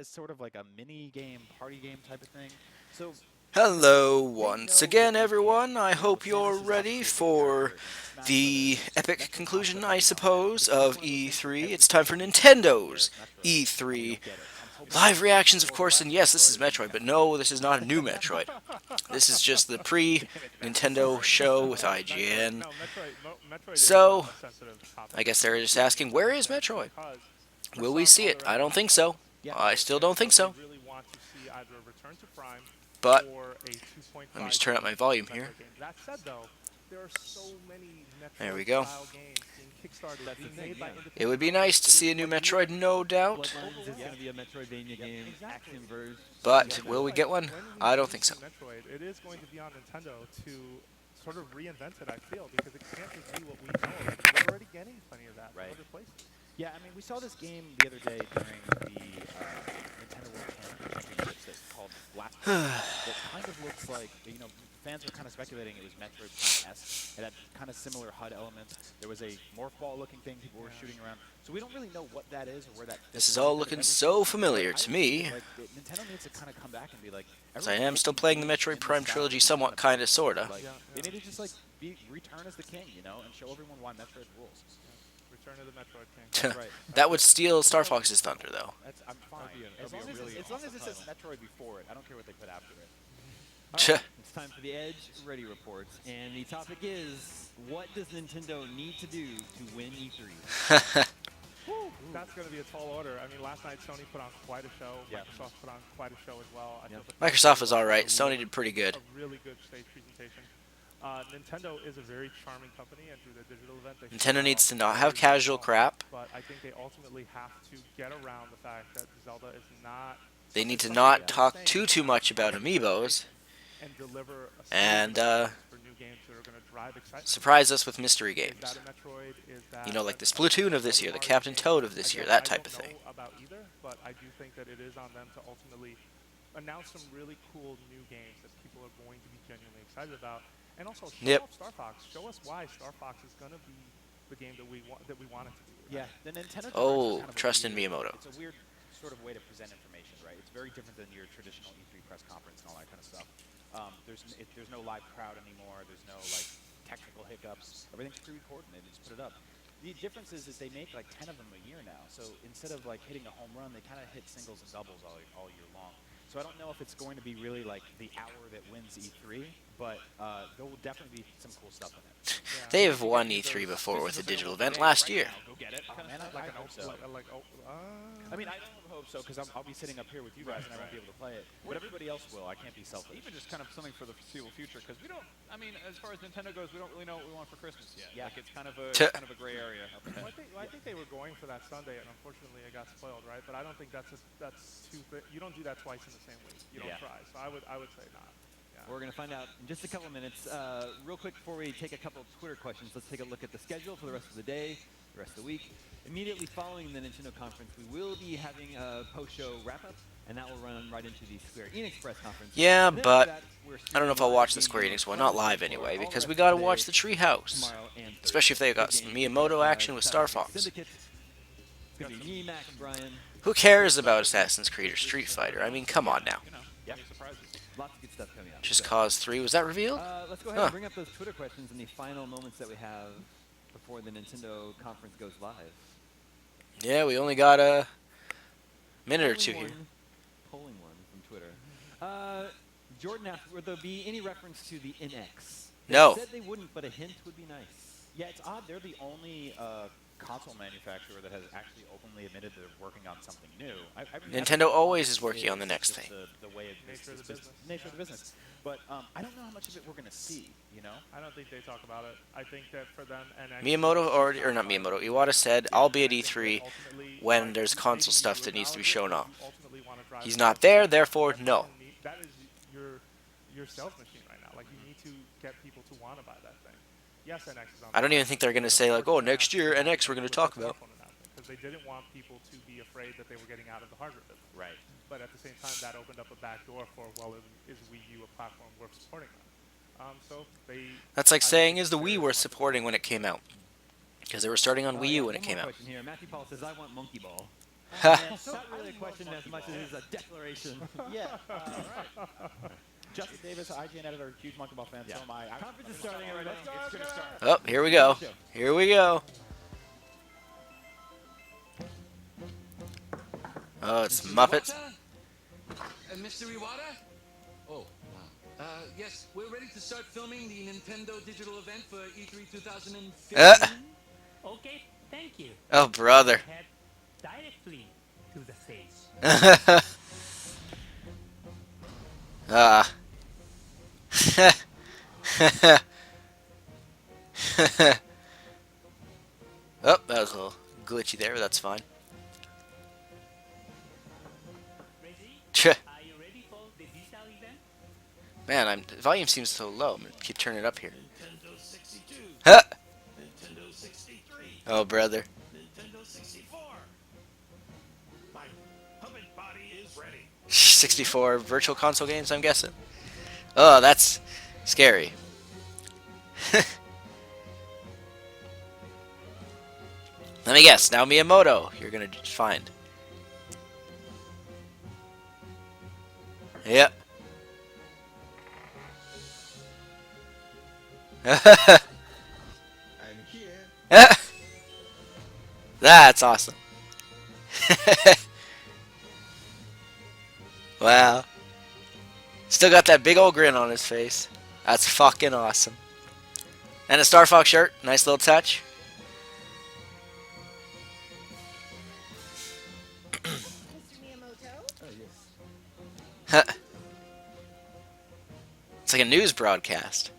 as sort of like a mini game, party game type of thing. So Hello they once know that again, you can't. everyone. I You know, hope you're Samus is ready obviously a big for character in Smash the Brothers. epic That's the top conclusion, I priority now, and suppose, this is of one of those things where E3. every It's time single for people who say Nintendo's there's Metroid, and we E3 don't get it. So I'm hoping live that reactions, of well, the course, and last yes, this Metroid is is gonna Metroid, come but out. no, this is not a new Metroid. This is just the pre-Nintendo show with IGN. Metroid is So, a sensitive topic. I guess they're just asking, where is Metroid? Because for Will we some see it? other I don't think franchise, so. Yeah. I still don't think they so. really want to see either a return to Prime But, or a 2.5 let me just turn up my volume here. Metroid game. That said, though, there are so many There we go. Metroid-style games being kickstarted, That's the being thing, made by yeah. independent It would be developers. nice to It is see a new what we Metroid, no doubt. Bloodlines is going to be a Metroidvania game, Exactly. action version. But, I will feel we get one? when we I don't do think so. see Metroid, it is going to be on Nintendo to sort of reinvent it, I feel, because it can't just be what we know of. We're already getting plenty of that Right. from other places. Yeah, I mean, we saw this game the other day during the Nintendo World Championships that's called Blast. That kind of looks like, you know, fans were kind of speculating it was Metroid Prime-esque. It had kind of similar HUD elements. There was a morph ball-looking thing people were shooting around. So we don't really know what that is or where that This fits is in all with looking everything. so familiar But I to would me. feel like Nintendo needs to kind of come back and be like, Because I everyone am still gets playing the engaged Metroid in the Prime style trilogy that somewhat, Nintendo kinda, plays. sorta. Like, Yeah, they yeah. need to just like return as the king, you know, and show everyone why Metroid rules. Return of the Metroid King. That's right. That would steal Star Fox's thunder, though. I'm fine. That'd As be long a as, really as long as it awesome says Metroid before it, I don't care what they put after it. It's time for the Edge Ready Report, and the topic is, what does Nintendo need to do to win E3? That's going to be a tall order. I mean, last night Sony put on quite a show. Yeah. Microsoft put on quite a show as well. I Yeah. feel the Microsoft was Bethesda alright. was Sony did pretty good. a really good stage presentation. Nintendo is a very charming company, and through their digital event, they Nintendo show needs off to not very, have very casual well. crap. But I think they ultimately have to get around the fact that Zelda is not. They need to something not that talk they're too saying much about and amiibos. deliver a And, series of games for new games that are going to drive excitement. Surprise us with mystery Is games. that a Metroid? Is that You know, like a the Splatoon of this other year, the Mario Captain game? Toad of this year, Again, that I type of don't thing. know about either, but I do think that it is on them to ultimately announce some really cool new games that people are going to be genuinely excited about, and also show Yep. off Star Fox. Show us why Star Fox is going to be the game that we want it to be. Yeah, the Nintendo Direct Oh, is kind of a trust in weird- Miyamoto. It's a weird sort of way to present information, right? It's very different than your traditional E3 press conference and all that kind of stuff. There's no live crowd anymore. There's no like technical hiccups. Everything's pre-recorded and they just put it up. The difference is they make like 10 of them a year now. So instead of like hitting a home run, they kind of hit singles and doubles all year long. So I don't know if it's going to be really like the hour that wins E3, but there will definitely be some cool stuff in it. They've won E3 before with a digital event last year. Go get it. Oh, man, I hope so. I mean, I don't hope so because I'll be sitting up here with you guys and I won't be able to play it. But everybody else will. I can't be selfish. Even just kind of something for the foreseeable future, because we don't. I mean, as far as Nintendo goes, we don't really know what we want for Christmas yet. Yeah. Like it's kind of a gray area. Up ahead. I think they were going for that Sunday, and unfortunately, it got spoiled, right? But I don't think that's too. You don't do that twice in the same week. You don't Yeah. try. So I would say not. Yeah. We're going to find out in just a couple minutes. Real quick, before we take a couple of Twitter questions, let's take a look at the schedule for the rest of the day, the rest of the week. Immediately following the Nintendo conference, we will be having a post-show wrap-up, and that will run right into the Square Enix press conference. Yeah, And then but after that, we're I don't know if I'll streaming watch live the games Square on Enix one, Friday not live for anyway, all the because rest we of gotta the watch day, the Treehouse. tomorrow and Thursday. Especially if they got Big some games, Miyamoto Fire, action with Assassin's Star Creed Fox. Syndicate. It's going to be me, Mac, and Brian. Who cares about Assassin's Creed or Street Fighter? I mean, come on now. You know, Yeah. any surprises. Lots of good stuff coming up. Just So, Cause 3, was that revealed? let's go ahead Huh. and bring up those Twitter questions in the final moments that we have before the Nintendo conference goes live. Yeah, we only got a minute or two here. Polling one from Twitter. Jordan asked, would there be any reference to the NX? They No. said they wouldn't, but a hint would be nice. Yeah, it's odd. They're the only console manufacturer that has actually openly admitted they're working on something new. Nintendo always is working on the next just thing. The way it Nature of the business. Nature of the business. But I don't know how much of it we're going to see, you know? I don't think they talk about it. I think that for them, and Miyamoto, or not Miyamoto, Iwata said, I'll be at E3 when there's console stuff that needs to be shown off. He's not there, therefore, no. That is your sales machine right now. Like, you need to get people to want to buy that thing. Yes, NX is on. I don't even think they're going to say, like, oh, next year, NX we're going to talk about. Because they didn't want people to be afraid that they were getting out of the hardware business. Right. But at the same time, that opened up a back door for, well, is Wii U a platform worth supporting them? So they. That's like saying, is the Wii worth supporting when it came out? Because they were starting on Wii U when it One came more out. question here. Matthew Paul says, I want Monkey Ball. It's not really a question as much as it is a declaration. Yeah. Justin Davis, IGN editor, huge Monkey Ball fan. So am I. Conference is starting, everybody. It's gonna start. Oh, here we go. Here we go. Oh, it's Muppets. Mr. Iwata? Oh, wow. Yes, we're ready to start filming the Nintendo digital event for E3 2015. Okay, thank you. Oh, brother. Head directly to the stage. Ah. Oh, that was a little glitchy there, but that's fine. Reggie, Tch. are you ready for the digital event? Man, the volume seems so low. I'm gonna keep turning it up here. Nintendo 62, Huh. Nintendo 63, Oh, brother. Nintendo 64. My puppet body is ready. 64 virtual console games, I'm guessing. Oh, that's scary. Let me guess. Now Miyamoto, you're gonna find. Yep. I'm here. That's awesome. Wow. Still got that big old grin on his face. That's fucking awesome. And a Starfox shirt. Nice little touch. Mr. Miyamoto? Oh, yes. It's like a news broadcast.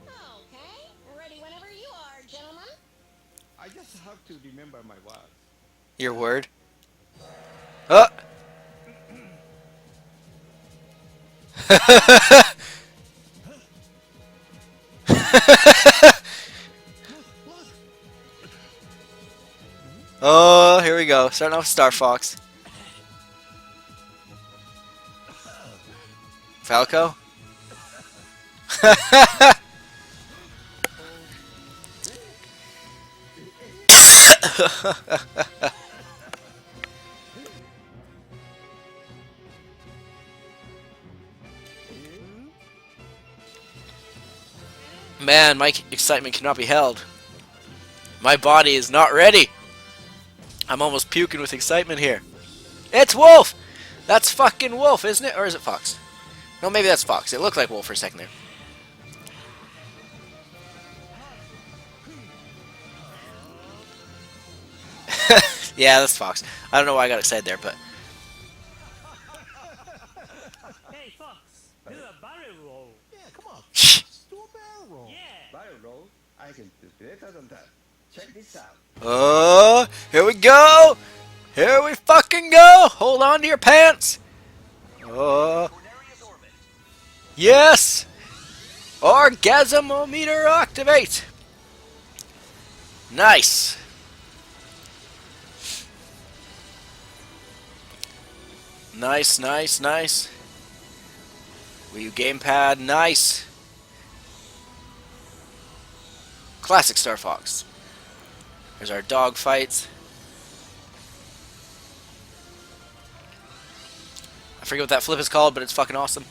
Okay, ready whenever you are, gentlemen. I just have to remember my words. Your word. Oh. Oh, here we go. Starting off with Starfox. Falco? Man, my excitement cannot be held. My body is not ready. I'm almost puking with excitement here. It's Wolf! That's fucking Wolf, isn't it? Or is it Fox? No, maybe that's Fox. It looked like Wolf for a second there. Yeah, that's Fox. I don't know why I got excited there, but... Hey, Fox, do a barrel roll. Yeah, come on. Do a barrel roll. Yeah. Barrel roll? I can do better than that. Check this out. Oh, here we go! Here we fucking go! Hold on to your pants! Oh. Yes! Orgasmometer activate! Nice! Nice, nice, nice. Wii U gamepad, nice. Classic Starfox. There's our dog fights. I forget what that flip is called, but it's fucking awesome.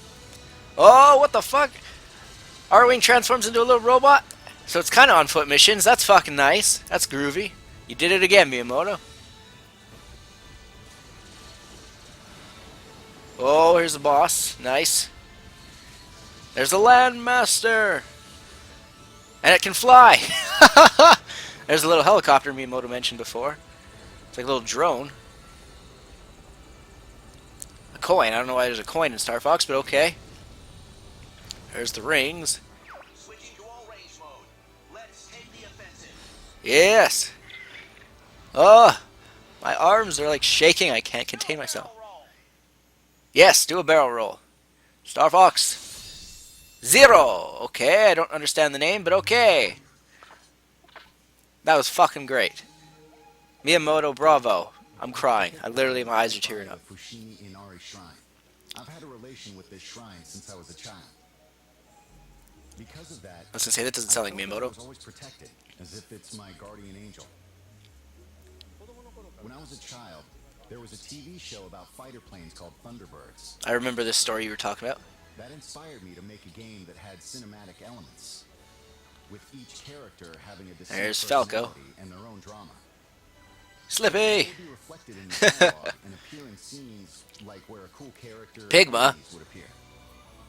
Oh, what the fuck? Arwing transforms into a little robot. So it's kind of on foot missions. That's fucking nice. That's groovy. You did it again, Miyamoto. Oh, here's the boss. Nice. There's the Landmaster. And it can fly. There's a little helicopter Miyamoto mentioned before. It's like a little drone. A coin. I don't know why there's a coin in Starfox, but okay. There's the rings. Switching to all range mode. Let's take the offensive. Yes. Oh, my arms are like shaking. I can't contain myself. Yes, do a barrel roll. Starfox. Zero. Okay, I don't understand the name, but okay. That was fucking great. Miyamoto, bravo. I'm crying. My eyes are tearing up. Fushimi Inari Shrine. I've had a relation with this shrine since I was a child. Because of that, I was gonna say, that doesn't sound like I felt that I Miyamoto. was always protected, as if it's my guardian angel. When I was a child, there was a TV show about fighter planes called Thunderbirds. I remember this story you were talking about. That inspired me to make a game that had cinematic elements, with each character having a distinct There's Falco. personality and their own drama. Slippy! It would be reflected in the dialogue and appear in scenes like where a cool character Pigma. would appear.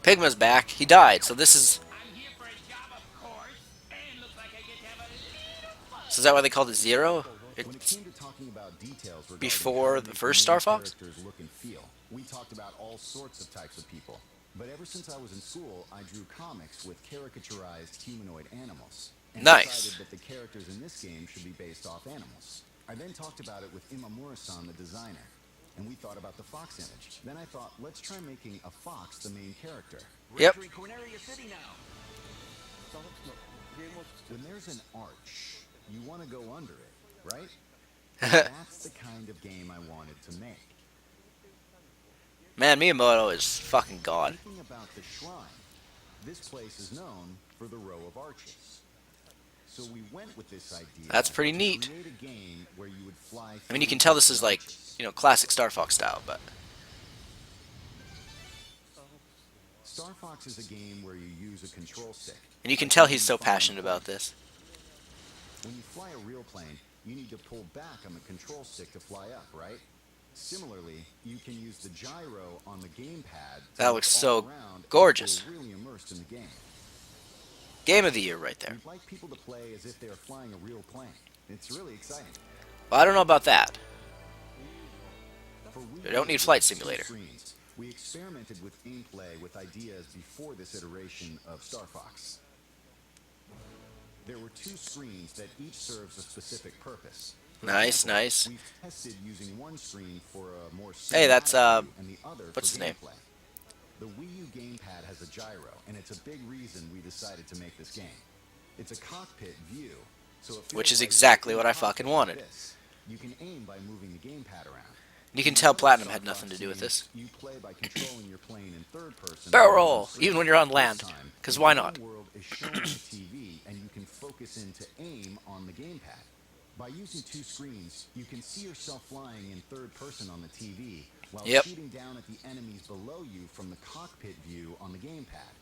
Pigma's back. He died, so this is... I'm here for a job, of course, and looks like I get to have a little fun. So is that why they called it Zero? When it It's came to talking about details regarding before how the make first main Star Fox? characters look and feel, we talked about all sorts of types of people. But ever since I was in school, I drew comics with caricaturized humanoid animals. And Nice. decided that the characters in this game should be based off animals. I then talked about it with Imamura-san, the designer, and we thought about the fox image. Then I thought, let's try making a fox the main character. Yep. Corneria City now. When there's an arch, you want to go under it, right? That's the kind of game I wanted to make. Man, Miyamoto is fucking god. Thinking about the shrine, this place is known for the row of arches. So we went with this idea. That's pretty to neat. create a game where you would fly I mean, you through can tell this is the like, arches. you know, classic Star Fox style, but... Star Fox is a game where you use a control stick. And you can tell he's so passionate about this. When you fly a real plane, you need to pull back on the control stick to fly up, right? Similarly, you can use the gyro on the gamepad. to That look looks all so around and gorgeous. feel really immersed in the game. Game of the year right there. We'd like people to play as if they are flying a real plane. It's really exciting. Well, I don't know about that. For Wii They don't U, need Flight with two Simulator. screens, we experimented with gameplay with ideas before this iteration of Star Fox. There were two screens that each serves a specific purpose. For Nice, example, nice. We've tested using one screen for a more Hey, that's, cinematic view and the other what's for his name? gameplay. The Wii U gamepad has a gyro, and it's a big reason we decided to make this game. It's a cockpit view, so it feels Which is like exactly you're what in I a cockpit fucking like wanted. this. You can aim by moving the gamepad around. You can In tell other Platinum Star had nothing to Fox do with games, this. You play by controlling your plane in third person. Barrel rather than roll, first. even when you're on This land. time, 'Cause the why game not? world is shown on the TV, and you can focus in to aim on the gamepad. By using two screens, you can see yourself flying in third person on the TV while Yep. shooting down at the enemies below you from the cockpit view on the gamepad.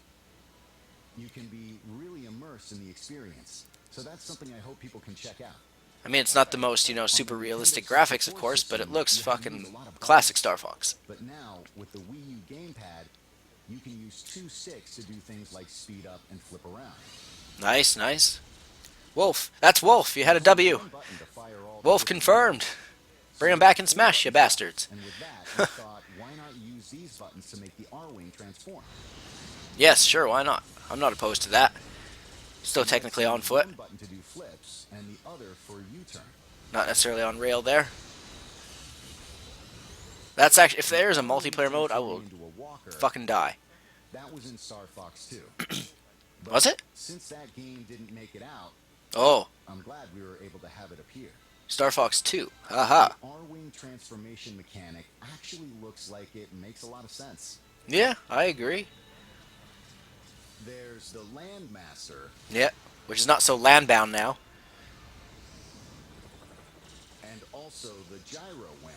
You can be really immersed in the experience. So that's something I hope people can check out. I mean, it's not the most, you know, super realistic graphics, of course, but it looks fucking classic Star Fox. But now, with the Wii U gamepad, you can use two sticks to do things like speed up and flip around. Nice, nice. Wolf. That's Wolf. You had a W. One button to fire all Wolf the confirmed. Bring him back and smash, you bastards. And with that, we thought, why not use these buttons to make the R-Wing transform? Yes, sure, why not? I'm not opposed to that. Still technically on foot. One button to do flips, and the other for U-turn. Not necessarily on rail there. That's actually, if there's a multiplayer mode, I will Into a walker. fucking die. That was in Star Fox 2. But Was it? Since that game didn't make it out, Oh, I'm glad we were able to have it appear. Star Fox 2. Haha. The R-Wing transformation mechanic actually looks like it makes a lot of sense. Yeah, I agree. There's the Landmaster, Yeah, which is not so land-bound now. and also the Gyro Wing.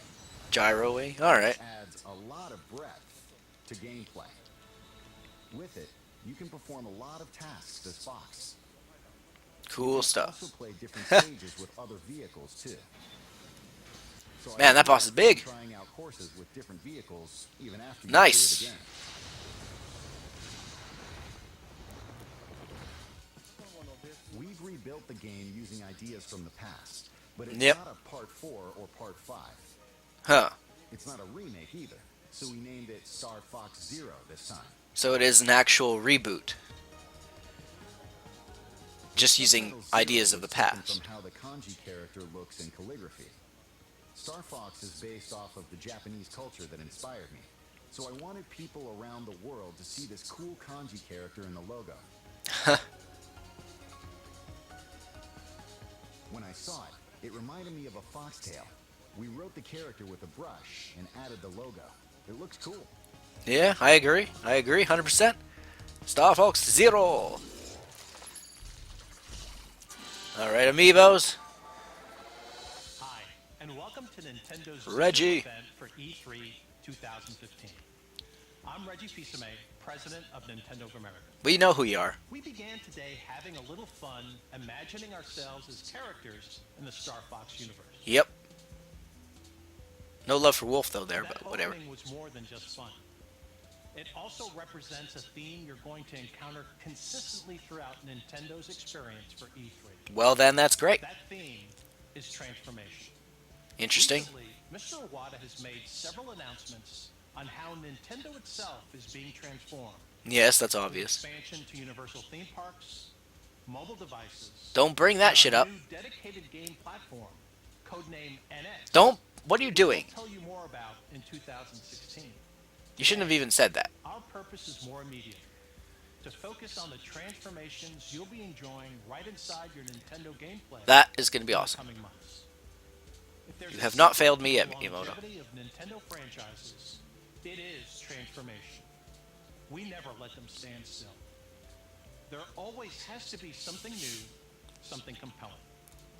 Gyro-y. Alright. Adds a lot of breadth to gameplay. With it, you can perform a lot of tasks as Fox. Cool You stuff. also play different stages with other vehicles too. So I Man, that boss is big. Trying out courses with different vehicles even after you Nice. clear the game. We've rebuilt the game using ideas from the past, but it's Yep. not a part 4 or part 5. Huh. It's not a remake either, so we named it Star Fox Zero this time. So it is an actual reboot. Just using Subtitle Zero ideas of the was taken past. From how the kanji character looks in calligraphy. Star Fox is based off of the Japanese culture that inspired me, so I wanted people around the world to see this cool kanji character in the logo. When I saw it, it reminded me of a foxtail. We wrote the character with a brush and added the logo. It looks cool. Yeah, I agree. I agree, 100%. Star Fox Zero. Alright, amiibos. Hi, and welcome to to Nintendo's Reggie. digital event for E3 2015. I'm Reggie Fils-Aimé, president of Nintendo of America. We know who you are. We began today having a little fun, imagining ourselves as characters in the Starfox universe. Yep. No love for Wolf though there, That but whatever. opening was more than just fun. It also represents a theme you're going to encounter consistently throughout Nintendo's experience for E3. Well then, that's great. That theme is transformation. Interesting. Recently, Mr. Iwata has made several announcements on how Nintendo itself is being transformed. Yes, that's obvious. Expansion to Universal theme parks, mobile devices. Don't bring that shit up. New dedicated game platform, codenamed NX. Don't. What are you doing? I'll tell you more about in 2016. You shouldn't have even said that. Our purpose is more immediate. To focus on the transformations you'll be enjoying right inside your Nintendo gameplay. That is going to be awesome. Coming months. If there's You a have not secret failed to me the yet, Miyamoto. longevity of Nintendo franchises, it is transformation. We never let them stand still. There always has to be something new, something compelling.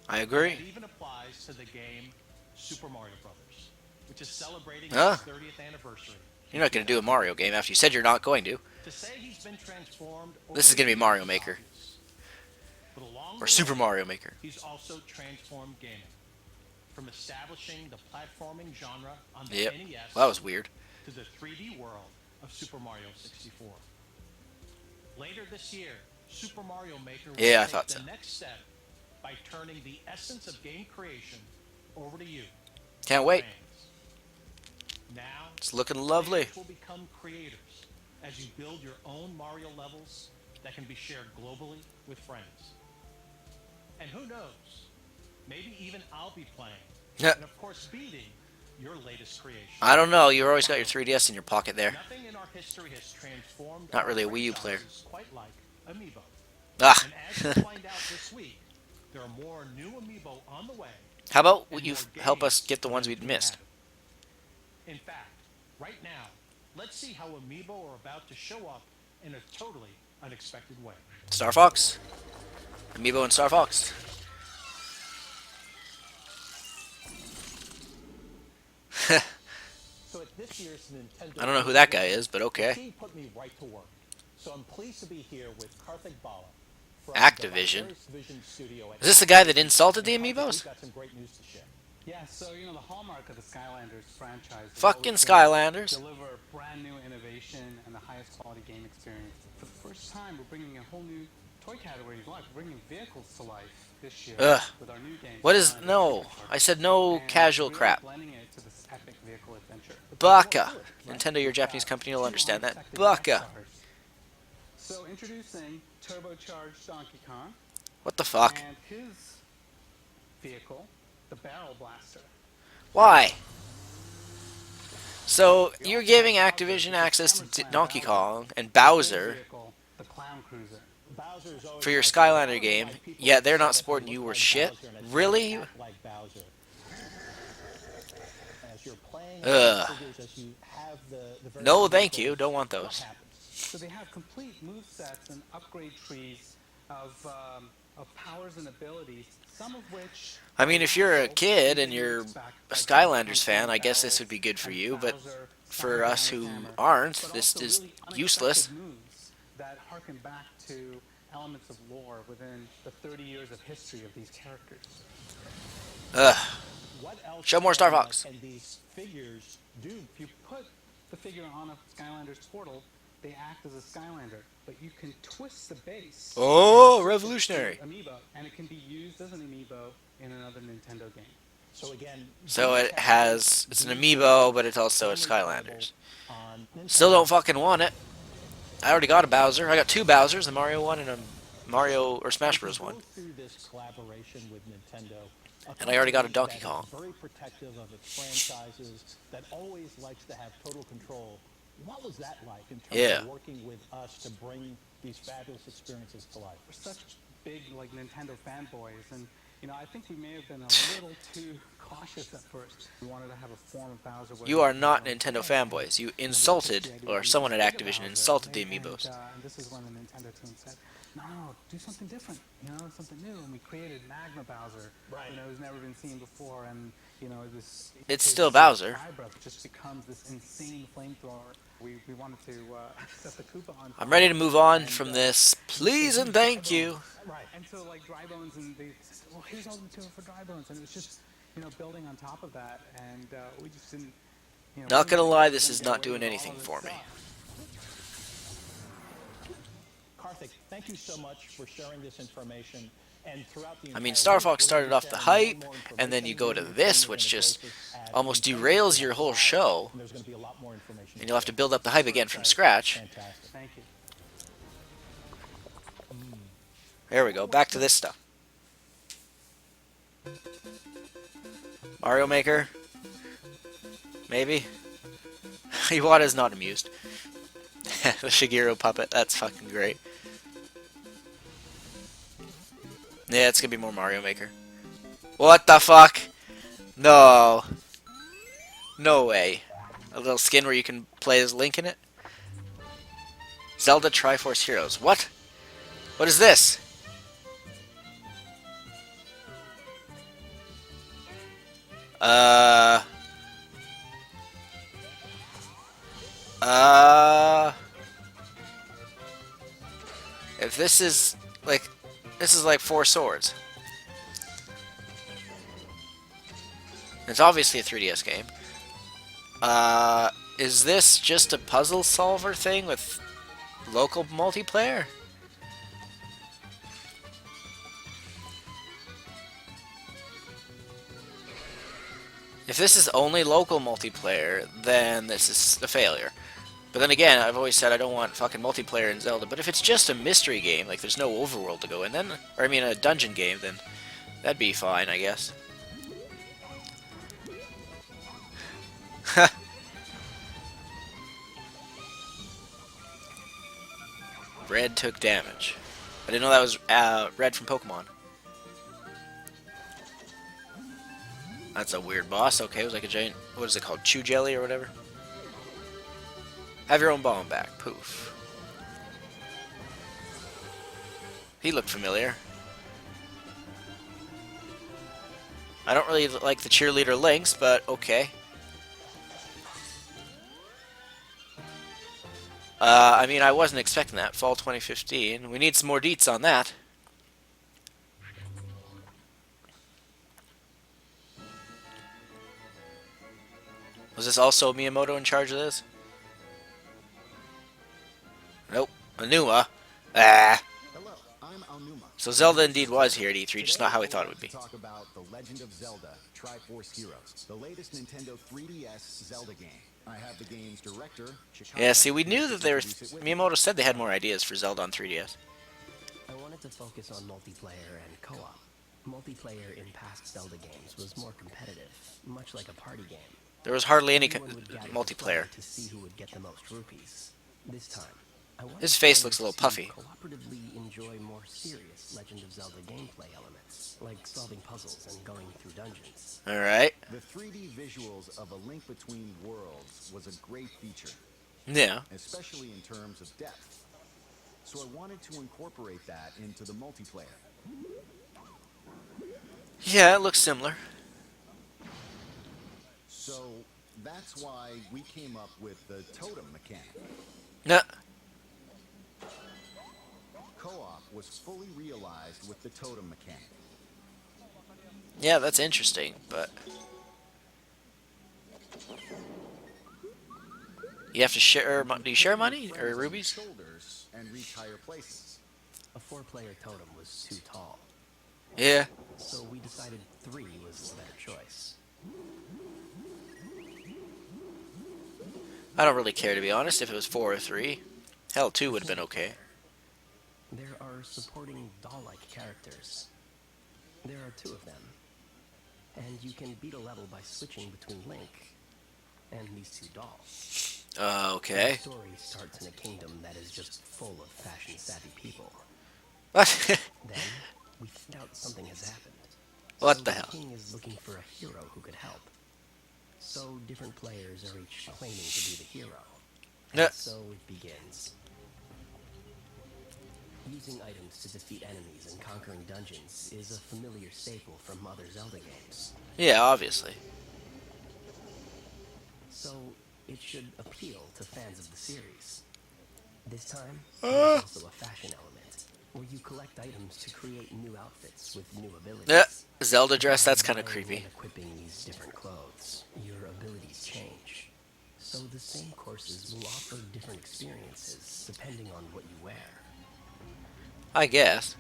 I agree. It even applies to the game Super Mario Brothers, which is celebrating Huh? its 30th anniversary. You're not going to do a Mario game after you said you're not going to. To say he's been transformed This is going to be Mario Maker. But along Or the Super way, Mario Maker. He's also transformed gaming. From establishing the platforming genre on the Yep. NES Well, that was weird. to the 3D world of Super Mario 64. Later this year, Super Mario Maker will Yeah, I take thought the so. next step by turning the essence of game creation over to you. Can't wait. fans. Now, It's looking lovely. players will become creators as you build your own Mario levels that can be shared globally with friends. And who knows, maybe even I'll be playing. Yeah. And of course, beating your latest creation. I don't know. You've always got your 3DS in your pocket there. Nothing in our history has transformed Not our really a Wii U player. franchises quite like Amiibo. Ah. And as you'll find out this week, there are more new Amiibo on the way. How about and you more help us games get the ones for we'd them to missed? have. In fact, right now, let's see how Amiibo are about to show up in a totally unexpected way. Star Fox. Amiibo and Star Fox. So at this year's Nintendo I don't know who that guy is, but okay. He put me right to work. So I'm pleased to be here with Karthik Bala from Activision. the Vision studio at Is this the guy that insulted the Amiibos? We've got some great news to share. Yeah, so the hallmark of the Skylanders franchise is Fucking always been Skylanders. deliver brand new innovation and the highest quality game experience. For the first time, we're bringing a whole new toy category to life. We're bringing vehicles to life this year Ugh. with our new game. What is Skylanders no? Adventure. I said no And casual really crap. blending it to this epic vehicle adventure. Baka. Nintendo, your Japanese company, will understand that. Baka. So introducing turbocharged Donkey Kong. What the fuck? And his vehicle, the Barrel Blaster. Why? So you're giving Activision access to Donkey Kong and Bowser The Clown Cruiser. Bowser's always for your like Skylander like game, people yet they're not that supporting look you or like shit? Bowser and Really? act like Bowser. As you're playing Ugh. figures, as you have the various No, thank you. vehicles, Don't want what those. happens? So they have complete movesets and upgrade trees of powers and abilities, some of which... I mean, if you're a kid and you're a Skylanders fan, I guess this would be good for you, but for us who aren't, this is useless. Moves that harken back to elements of lore within the 30 years of history of these characters. Ugh. What else Show more Star Fox. can these figures do? If you put the figure on a Skylanders portal, they act as a Skylander, but you can twist the base. Oh, and revolutionary. switch it to Amiibo, and it can be used as an Amiibo in another Nintendo game. So again, So it's an Amiibo, but it's also a Skylanders. Still don't fucking want it. I already got a Bowser. I got two Bowsers, a Mario one and a Mario or Smash Bros. One. Through this collaboration with Nintendo, And I already got a Donkey that Kong. is very protective of its franchises, that always likes to have total control. What was that like in terms of working with us to bring these fabulous experiences to life? We're such big Nintendo fanboys, and I think we may have been a little too cautious at first. We wanted to have a form of Bowser. Where You are not Nintendo fanboys. You insulted, or someone at Activision insulted the amiibos. And this is when the Nintendo team said, no, do something different, something new. And we created Magma Bowser, who's never been seen before. And, this... It's still Bowser. It just becomes this insane flamethrower. We wanted to set the Koopa on fire. I'm ready to move on from this. Please and thank you. Right. And so, like, Dry Bones, and they said, well, here's all the material for Dry Bones. And it was just, building on top of that. And we just didn't, Not gonna lie, this is not doing anything for me. Karthik, thank you so much for sharing this information. And throughout the I mean, Starfox started off the hype, and then you go to this, which just almost derails your whole show. And you'll have to build up the hype again from scratch. Thank you. There we go, back to this stuff. Mario Maker? Maybe? Iwata's not amused. The Shigeru puppet, that's fucking great. Yeah, it's gonna be more Mario Maker. What the fuck? No. No way. A little skin where you can play as Link in it? Zelda Triforce Heroes. What? What is this? If this is like 4 swords. It's obviously a 3DS game. Is this just a puzzle solver thing with local multiplayer? If this is only local multiplayer, then this is a failure. But then again, I've always said I don't want fucking multiplayer in Zelda. But if it's just a mystery game, like there's no overworld to go in, then, or I mean a dungeon game, then that'd be fine, I guess. Red took damage. I didn't know that was Red from Pokemon. That's a weird boss. Okay, it was like a giant, what is it called? Chew jelly or whatever? Have your own bomb back. Poof. He looked familiar. I don't really like the cheerleader Lynx, but okay. I mean, I wasn't expecting that. Fall 2015. We need some more deets on that. Was this also Miyamoto in charge of this? Nope. Anuma. Ah. Hello, I'm Aonuma. So Zelda indeed was here at E3, just not how we thought it would be. Talk about The Legend of Zelda: Triforce Heroes, the latest Nintendo 3DS Zelda game. I have the game's director, Yeah, see, we knew that there was... Miyamoto said they had more ideas for Zelda on 3DS. I wanted to focus on multiplayer and co-op. Multiplayer in past Zelda games was more competitive, much like a party game. There was hardly any Everyone would gather multiplayer. to see who would get the most rupees. This time, I wanted His face players looks a little to puffy. cooperatively enjoy more serious Legend of Zelda gameplay elements, like solving puzzles and going through dungeons. Alright. The 3D visuals of A Link Between Worlds was a great feature. Yeah. Especially in terms of depth. So I wanted to incorporate that into the multiplayer. Yeah, it looks similar. So that's why we came up with the totem mechanic. Nah. Co-op was fully realized with the totem mechanic. Yeah, that's interesting, but... You have to share... Do you share money? Or rubies? Shoulders and reach higher places. A 4-player totem was too tall. Yeah. So we decided 3 was the better choice. I don't really care, to be honest, if it was 4 or 3. Hell, 2 would have been okay. There are supporting doll-like characters. There are 2 of them. And you can beat a level by switching between Link and these 2 dolls. Okay. The story starts in a kingdom that is just full of fashion-savvy people. What? Then, we find out something has happened. What So the hell? king is looking for a hero who could help. So different players are each claiming to be the hero. Yeah. And so it begins. Using items to defeat enemies and conquering dungeons is a familiar staple from other Zelda games. Yeah, obviously. So it should appeal to fans of the series. This time, there's also a fashion element, where you collect items to create new outfits with new abilities. Yeah, Zelda dress, that's kind of By creepy. equipping these different clothes, your abilities change. So the same courses will offer different experiences depending on what you wear. I guess.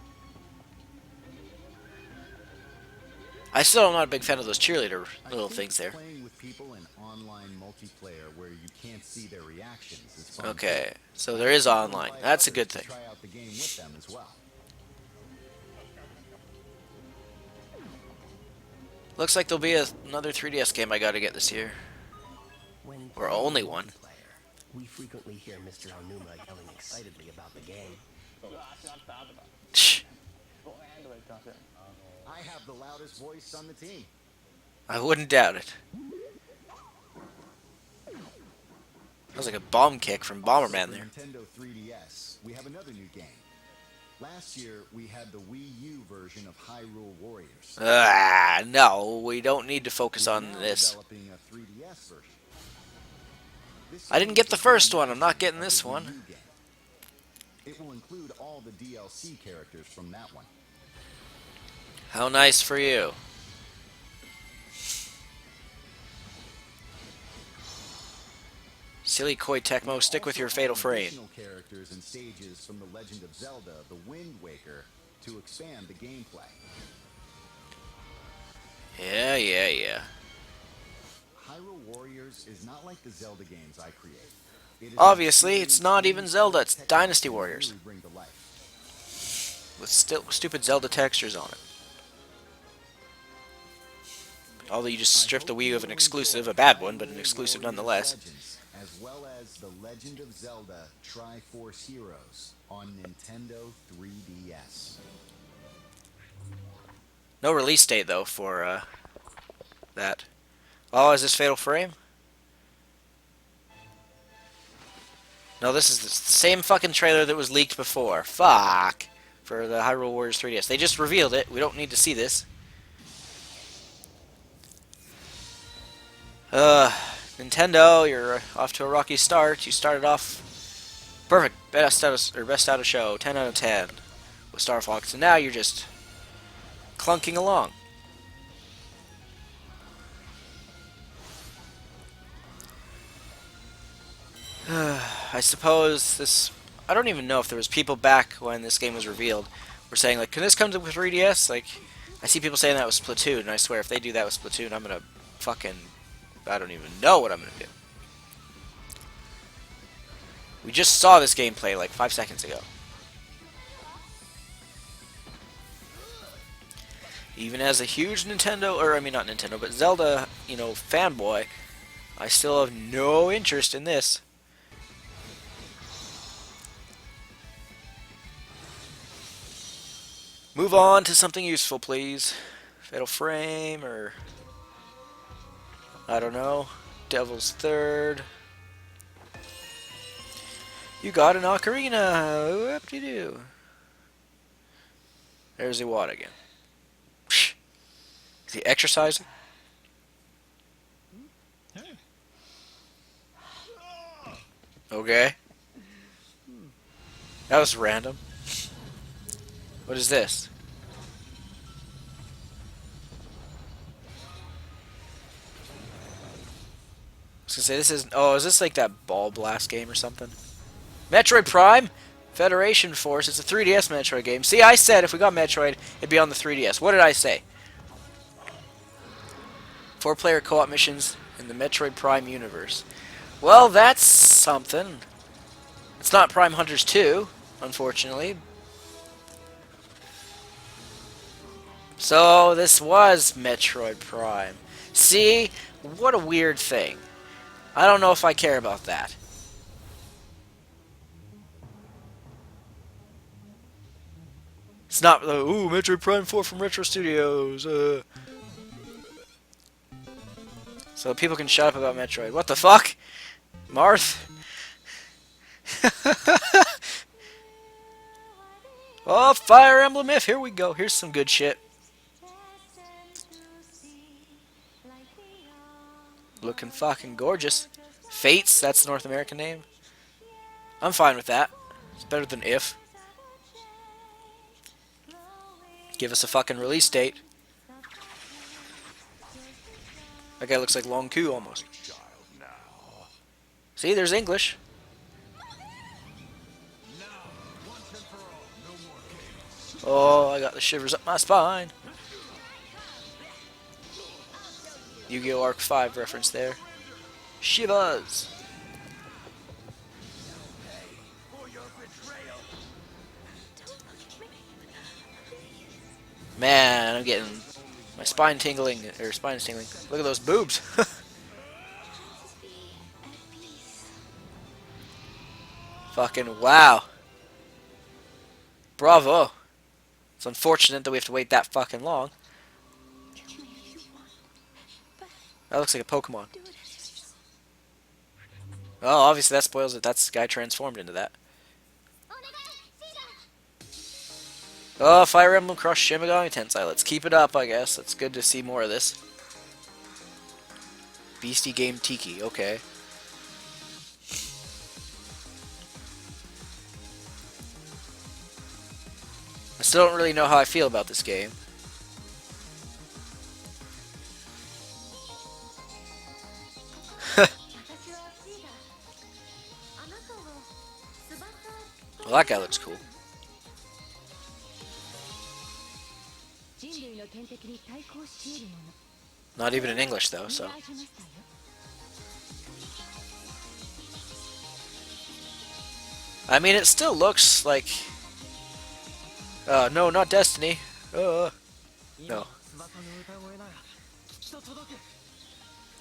I still am not a big fan of those cheerleader little things there. Playing with people in online multiplayer where you can't see their reactions is fun. Okay, so there is online. That's a good thing. Try out the game with them as well. Looks like there'll be another 3DS game I gotta get this year. When Or playing only with one. multiplayer, we frequently hear Mr. Aonuma yelling excitedly about the game. Shh. I have the loudest voice on the team. I wouldn't doubt it. That was like a bomb kick from Bomberman Also, there. for Nintendo 3DS, we have another new game. Last year, we had the Wii U version of Hyrule Warriors. No, we don't need to focus on Now this. developing a 3DS version. This I didn't get the first one, I'm not getting this one. Wii U game. It will include all the DLC characters from that one. How nice for you. Silly Koi Tecmo, stick with your fatal frame. Additional characters and stages from The Legend of Zelda: The Wind Waker to expand the gameplay. Yeah. Hyrule Warriors is not like the Zelda games I create. It is Obviously, an it's not even Zelda, it's technique Dynasty that Warriors. really bring to life. With stupid Zelda textures on it. Although you just stripped the Wii U of an exclusive, a bad one, but an exclusive nonetheless. Legends, as well as The Legend of Zelda Triforce Heroes on Nintendo 3DS. No release date, though, for that. Oh, is this Fatal Frame? No, this is the same fucking trailer that was leaked before. Fuck! For the Hyrule Warriors 3DS. They just revealed it. We don't need to see this. Nintendo, you're off to a rocky start. You started off perfect, best out of show, 10 out of 10 with Starfox, and now you're just clunking along. I suppose this. I don't even know if there was people back when this game was revealed. Were saying like, can this come to 3DS? Like, I see people saying that was Splatoon, and I swear if they do that with Splatoon, I'm gonna fucking. I don't even know what I'm gonna do. We just saw this gameplay like 5 seconds ago. Even as a huge Nintendo, or I mean not Nintendo, but Zelda, fanboy, I still have no interest in this. Move on to something useful, please. Fatal Frame, or I don't know, Devil's Third. You got an ocarina. Whoop-de-doo. There's Iwata again. Psh. Is he exercising? Okay. That was random. What is this? I was gonna say this is. Oh, is this like that Ball Blast game or something? Metroid Prime? Federation Force. It's a 3DS Metroid game. See, I said if we got Metroid, it'd be on the 3DS. What did I say? 4-player co-op missions in the Metroid Prime universe. Well, that's something. It's not Prime Hunters 2, unfortunately. So, this was Metroid Prime. See? What a weird thing. I don't know if I care about that. It's not the ooh Metroid Prime 4 from Retro Studios. So people can shut up about Metroid. What the fuck? Marth? Oh, Fire Emblem If. Here we go. Here's some good shit. Looking fucking gorgeous. Fates, that's the North American name. I'm fine with that. It's better than If. Give us a fucking release date. That guy looks like Long Ku almost. See, there's English. Oh, I got the shivers up my spine. Yu-Gi-Oh! Arc 5 reference there. Shivas! Man, I'm getting my spine tingling, or spine is tingling. Look at those boobs. Fucking wow. Bravo. It's unfortunate that we have to wait that fucking long. That looks like a Pokemon. Oh, obviously that spoils it. That's the guy transformed into that. Oh, Fire Emblem Cross Shin Megami Tensei. Let's keep it up, I guess. It's good to see more of this. Beastie Game Tiki. Okay. I still don't really know how I feel about this game. Well, that guy looks cool. Not even in English, though, so. I mean, it still looks like... no, not Destiny. No.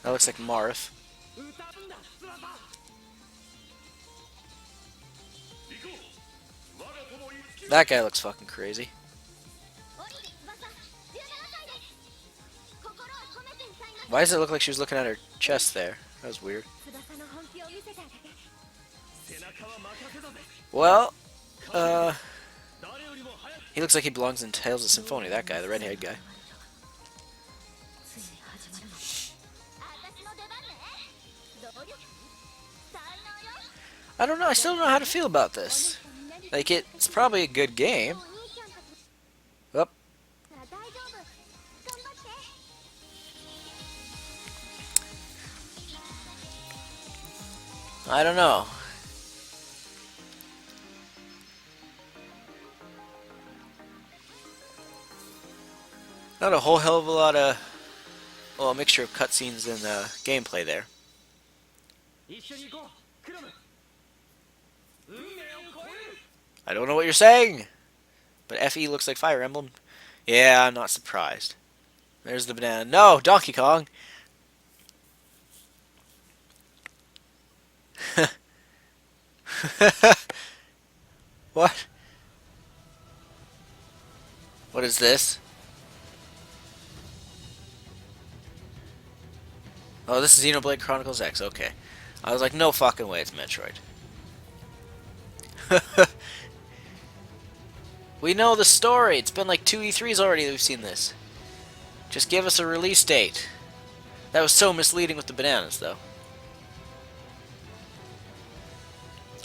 That looks like Marth. That guy looks fucking crazy. Why does it look like she was looking at her chest there? That was weird. Well, he looks like he belongs in Tales of Symphonia, that guy, the red-haired guy. I don't know, I still don't know how to feel about this. Like, it's probably a good game. Oop. I don't know. Not a whole hell of a lot of, well, a mixture of cutscenes and gameplay there. I don't know what you're saying, but FE looks like Fire Emblem. Yeah, I'm not surprised. There's the banana. No, Donkey Kong. What? What is this? Oh, this is Xenoblade Chronicles X. Okay. I was like, no fucking way it's Metroid. We know the story. It's been like 2 E3s already that we've seen this. Just give us a release date. That was so misleading with the bananas, though.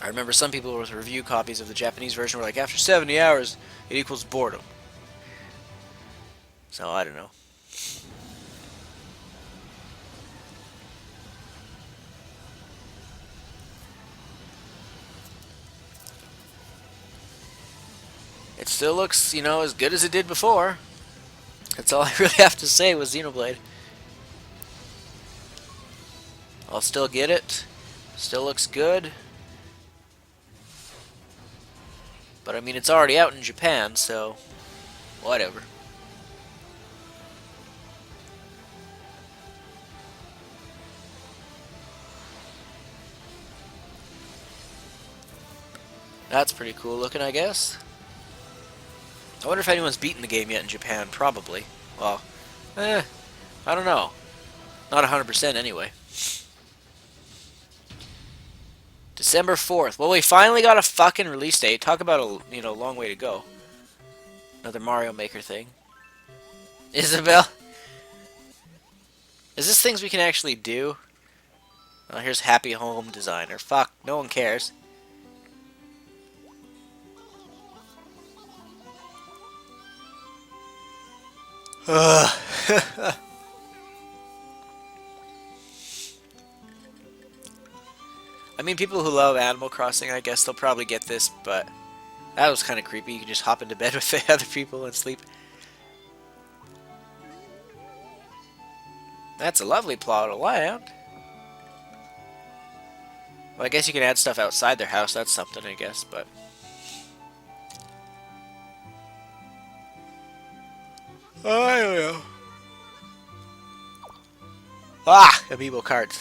I remember some people with review copies of the Japanese version were like, after 70 hours, it equals boredom. So, I don't know. It still looks, you know, as good as it did before. That's all I really have to say with Xenoblade. I'll still get it. Still looks good. But I mean, it's already out in Japan, so whatever. That's pretty cool looking, I guess. I wonder if anyone's beaten the game yet in Japan. Probably. Well, I don't know. Not 100% anyway. December 4th. Well, we finally got a fucking release date. Talk about a long way to go. Another Mario Maker thing. Isabel. Is this things we can actually do? Oh, here's Happy Home Designer. Fuck, no one cares. I mean, people who love Animal Crossing, I guess they'll probably get this, but that was kind of creepy. You can just hop into bed with the other people and sleep. That's a lovely plot of land. Well, I guess you can add stuff outside their house. That's something, I guess, but... I don't know. Ah! Amiibo cards.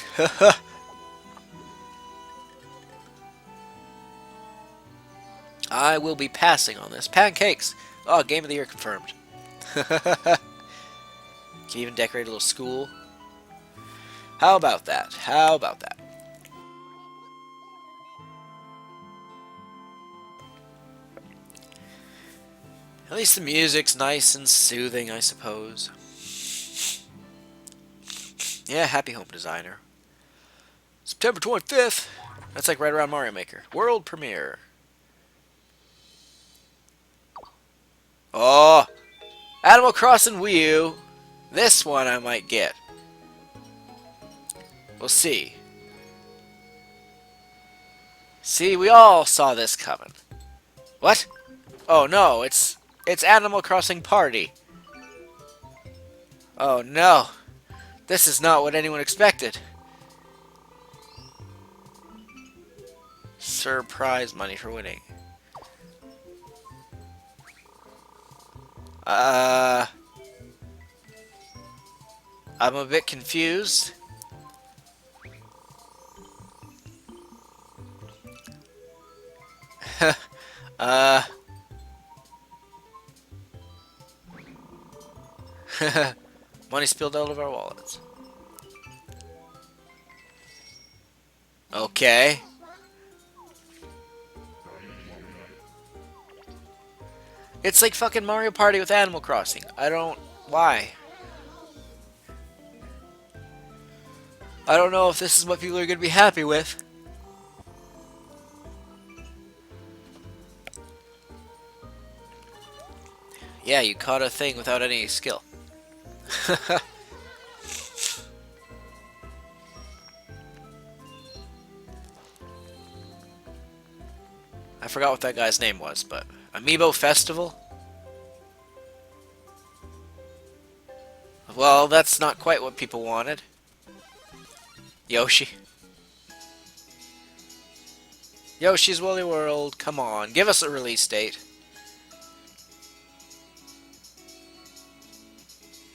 I will be passing on this. Pancakes! Oh, Game of the Year confirmed. Can even decorate a little school. How about that? How about that? At least the music's nice and soothing, I suppose. Yeah, Happy Home Designer. September 25th. That's like right around Mario Maker. World premiere. Oh! Animal Crossing Wii U. This one I might get. We'll see. See, we all saw this coming. What? Oh no, it's Animal Crossing Party. Oh no. This is not what anyone expected. Surprise money for winning. I'm a bit confused. Money spilled out of our wallets. Okay. It's like fucking Mario Party with Animal Crossing. I don't... Why? I don't know if this is what people are going to be happy with. Yeah, you caught a thing without any skill. I forgot what that guy's name was, but... Amiibo Festival? Well, that's not quite what people wanted. Yoshi. Yoshi's Woolly World, come on, give us a release date.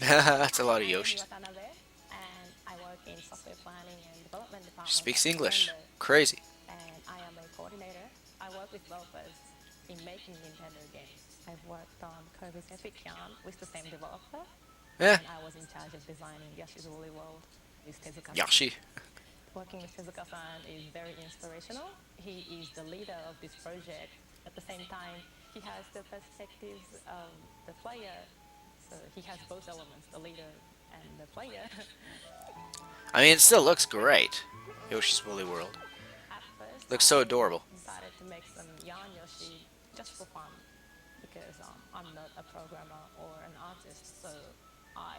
That's a lot of Yoshis. She speaks English. Crazy. And I am a coordinator. I work with developers in making Nintendo games. I've worked on Kirby's Epic Yarn with the same developer. Yeah. And I was in charge of designing Yoshi's Woolly World with Tezuka. Yoshi. Working with Tezuka-san is very inspirational. He is the leader of this project. At the same time, he has the perspectives of the player. So he has both elements, the leader and the player. I mean, it still looks great. Yoshi's Woolly World. At first, Looks so adorable. I decided to make some yarn Yoshi just for fun because I'm not a programmer or an artist, so I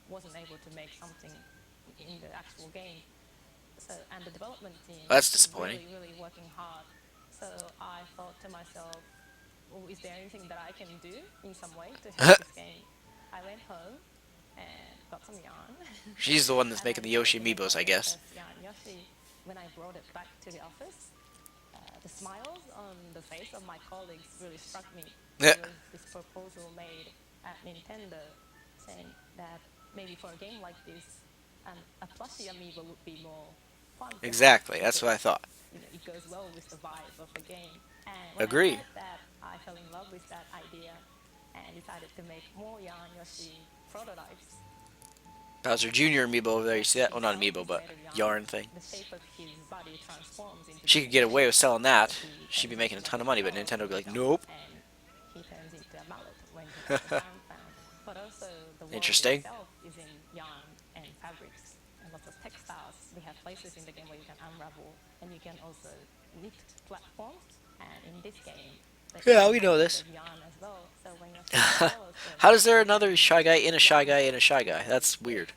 wasn't able to make something in the actual game. So, and the development team That's was disappointing. really working hard. So I thought to myself, oh, is there anything that I can do in some way to help this game? I went home and got some yarn. She's the one that's making the Yoshi amiibos, I guess. Yarn Yoshi, when I brought it back to the office, the smiles on the face of my colleagues really struck me. Yeah. There was this proposal made at Nintendo saying that maybe for a game like this, a plushie amiibo would be more fun. Exactly, that's what I thought. You know, it goes well with the vibe of the game. And when Agree. I heard that, I fell in love with that idea. and decided to make more Yarn Yoshi prototypes. Bowser Jr. amiibo over there. You see that? Well, not amiibo, but yarn thing. The shape of his body transforms into She could get away with selling that. She'd be making a ton of money, but Nintendo would be like, nope. and he turns into a mallet when he gets the ground pound. But also the world Interesting. itself is in yarn and fabrics and lots of textiles. We have places in the game where you can unravel and you can also knit platforms. And in this game, Yeah, we know this. yarn as well. So when you're How is there another Shy Guy in a Shy Guy in a Shy Guy? That's weird.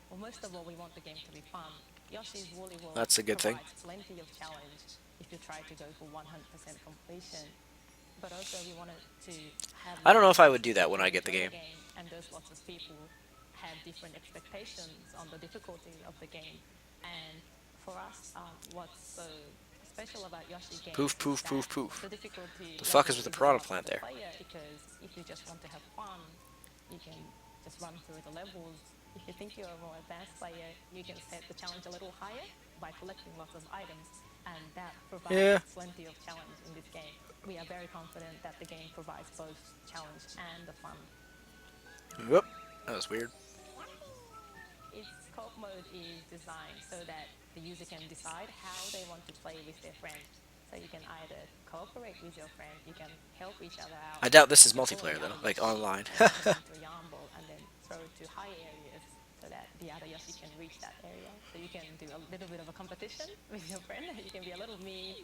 well, most of all, we want the game to be fun. Yoshi's Woolly World That's a good thing. provides plenty of challenge if you try to go for 100% completion. But also we wanted to have... I don't know if I would do that when I get the game. And there's lots of people have different expectations on the difficulty of the game. And for us, what's so special about Yoshi games Poof, poof, is that poof, poof. the difficulty The fuck is doesn't with the result piranha on plant the there? player, because if you just want to have fun, you can just run through the levels. If you think you're a more advanced player, you can set the challenge a little higher by collecting lots of items, and that provides plenty of challenge in this game. We are very confident that the game provides both challenge and the fun. Whoop. That was weird. Its co-op mode is designed so that the user can decide how they want to play with their friend. So you can either cooperate with your friend, you can help each other out. I doubt this is multiplayer though, like online. To a yarn ball and then throw it to high areas so that the other Yoshi can reach that area. So you can do a little bit of a competition with your friend. You can be a little me.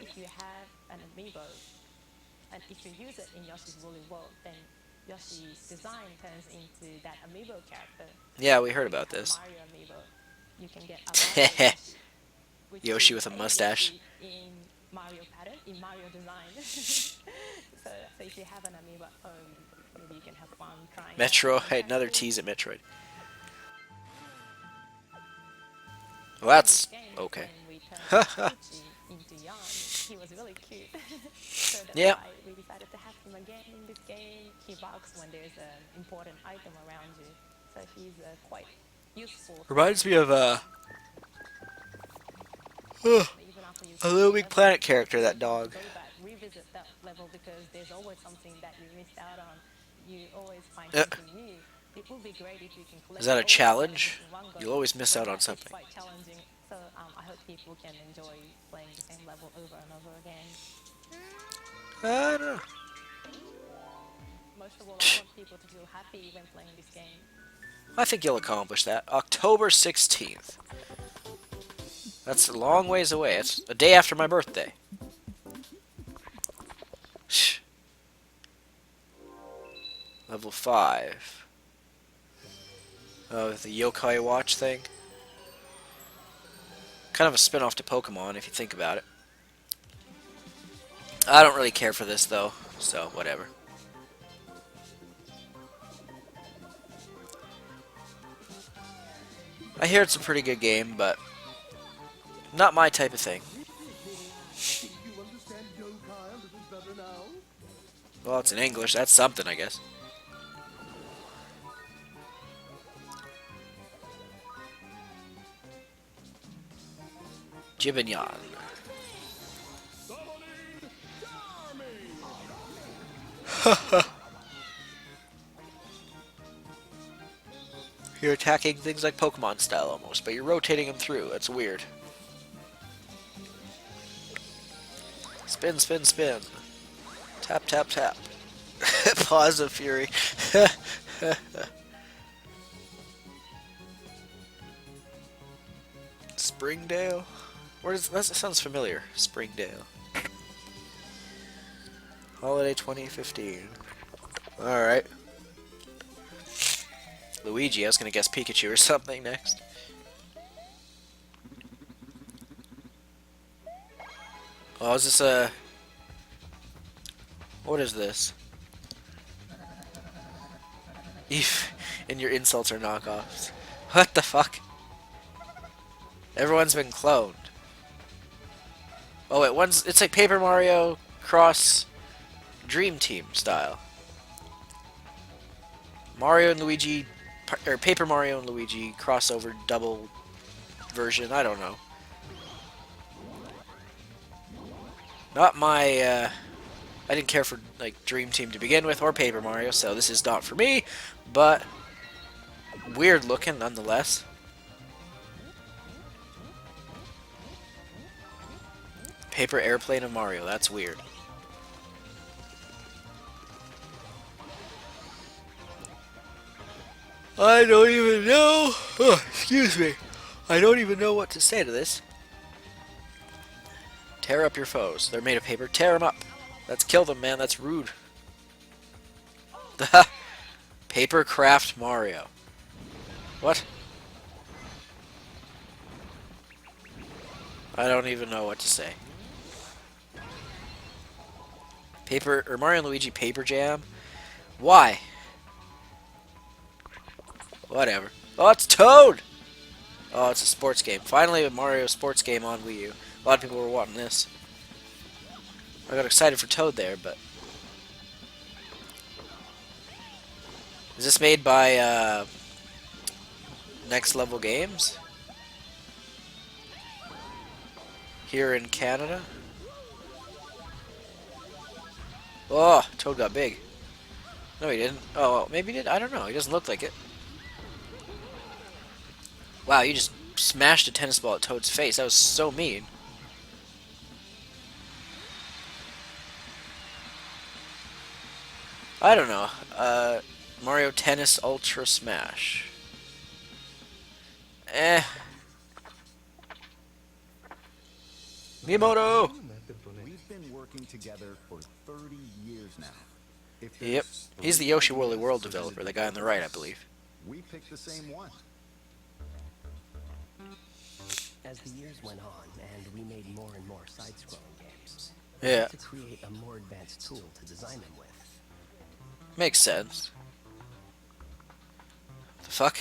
If you have an amiibo, and if you use it in Yoshi's Woolly World, then Yoshi's design turns into that amiibo character. Yeah, we heard about this. Mario amiibo. You can get a Mario Yoshi with a mustache. in Mario pattern, in Mario design. so if you have an amiibo at home, maybe you can have fun trying. Metroid, another tease at Metroid. Well, that's okay. Into yarn, he was really cute. So that's Yeah. why we decided to have him again in this game. He barks when there's an important item around you, so he's quite useful. Reminds me of a Little Big Planet character, that dog. Go back, revisit that level because there's always something that you missed out on. You always find something new. It would be great if you can collect. Is that a all the challenge? items in one go, You'll always miss but out on that is something. quite challenging. So I hope people can enjoy playing the same level over and over again. I don't know. Most of all, I want people to feel happy when playing this game. I think you'll accomplish that. October 16th. That's a long ways away. It's a day after my birthday. Level 5. Oh, the Yokai Watch thing. Kind of a spin-off to Pokemon, if you think about it. I don't really care for this, though, so whatever. I hear it's a pretty good game, but not my type of thing. Well, it's in English. That's something, I guess. Jibinyan. You're attacking things like Pokemon style almost, but you're rotating them through. That's weird. Spin, spin, spin. Tap, tap, tap. Pause of fury. Springdale? Where does that sounds familiar? Springdale. Holiday 2015. Alright. Luigi, I was gonna guess Pikachu or something next. Oh, is this a... What is this? And your insults are knockoffs. What the fuck? Everyone's been cloned. Oh wait, it's like Paper Mario cross Dream Team style. Mario and Luigi, or Paper Mario and Luigi crossover double version. I don't know. I didn't care for like Dream Team to begin with or Paper Mario, so this is not for me. But weird looking nonetheless. Paper airplane of Mario. That's weird. I don't even know. Oh, excuse me. I don't even know what to say to this. Tear up your foes. They're made of paper. Tear them up. Let's kill them, man. That's rude. Paper Craft Mario. What? I don't even know what to say. Paper or Mario and Luigi Paper Jam? Why? Whatever. Oh, it's Toad! Oh, it's a sports game. Finally, a Mario sports game on Wii U. A lot of people were wanting this. I got excited for Toad there, but... Is this made by, Next Level Games? Here in Canada? Oh, Toad got big. No, he didn't. Oh, well, maybe he did. I don't know. He doesn't look like it. Wow, you just smashed a tennis ball at Toad's face. That was so mean. I don't know. Mario Tennis Ultra Smash. Miyamoto! We've been working together for 30 years now. Yep. He's the Yoshi Woolly World developer, the guy on the right, I believe. We picked the same one. As the years went on and we made more and more side-scrolling games, yeah, we had to create a more advanced tool to design them with. Makes sense. The fuck?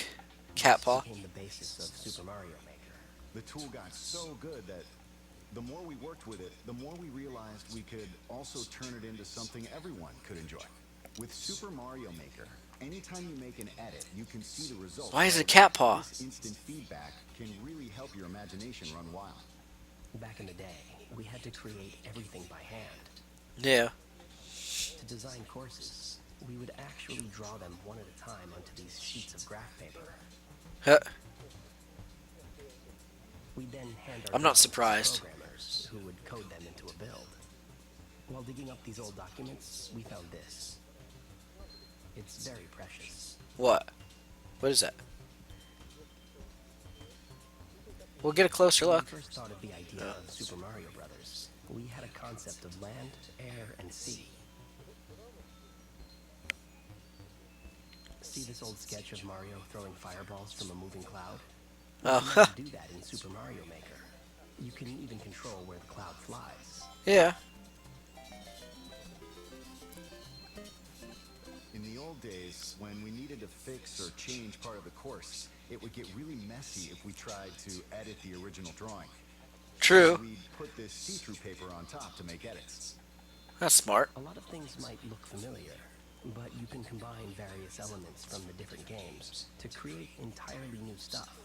Cat paw? This became the basis of Super Mario Maker. The tool got so good that the more we worked with it, the more we realized we could also turn it into something everyone could enjoy. With Super Mario Maker, anytime you make an edit, you can see the results. Why is it a cat paw? This instant feedback can really help your imagination run wild. Back in the day, we had to create everything by hand. Yeah. To design courses, we would actually draw them one at a time onto these sheets of graph paper. Huh. We then hand our I'm not drawings to surprised. programmers who would code them into a build. While digging up these old documents, we found this. It's very precious. What? What is that? We'll get a closer look. When we first thought of the idea of Super Mario Brothers, we had a concept of land, air, and sea. See this old sketch of Mario throwing fireballs from a moving cloud? Oh. You can do that in Super Mario Maker. You can even control where the cloud flies. Yeah. In the old days, when we needed to fix or change part of the course, it would get really messy if we tried to edit the original drawing. True. So we'd put this see-through paper on top to make edits. That's smart. A lot of things might look familiar, but you can combine various elements from the different games to create entirely new stuff.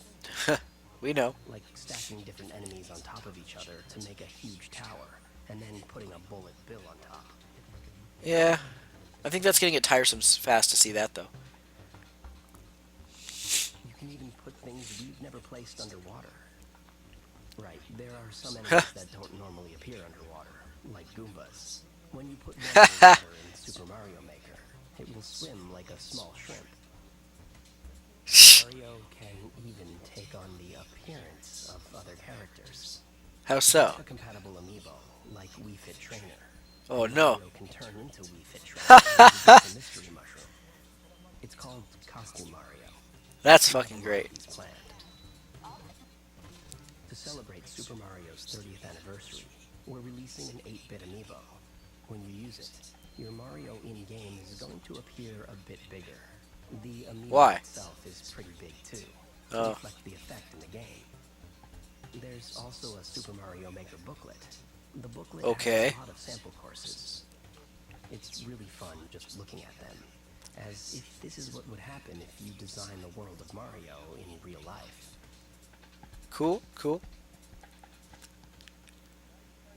We know. Like stacking different enemies on top of each other to make a huge tower, and then putting a bullet bill on top. Yeah. I think that's gonna get tiresome fast to see that, though. You can even put things we've never placed underwater. Right, there are some enemies that don't normally appear underwater, like Goombas. When you put one underwater in Super Mario Maker, it will swim like a small shrimp. Mario can even take on the appearance of other characters. How so? A compatible amiibo, like Wii Fit Trainer. Oh no. Mario can turn into Wii Fit Trainer and the mystery mushroom. It's called Costume Mario. That's fucking great. Planned. To celebrate Super Mario's 30th anniversary, we're releasing an 8-bit amiibo. When you use it, your Mario in-game is going to appear a bit bigger. The amiibo itself is pretty big too, to reflect the effect in the game. There's also a Super Mario Maker booklet. The booklet has a lot of sample courses. It's really fun just looking at them, as if this is what would happen if you design the world of Mario in real life. Cool, cool.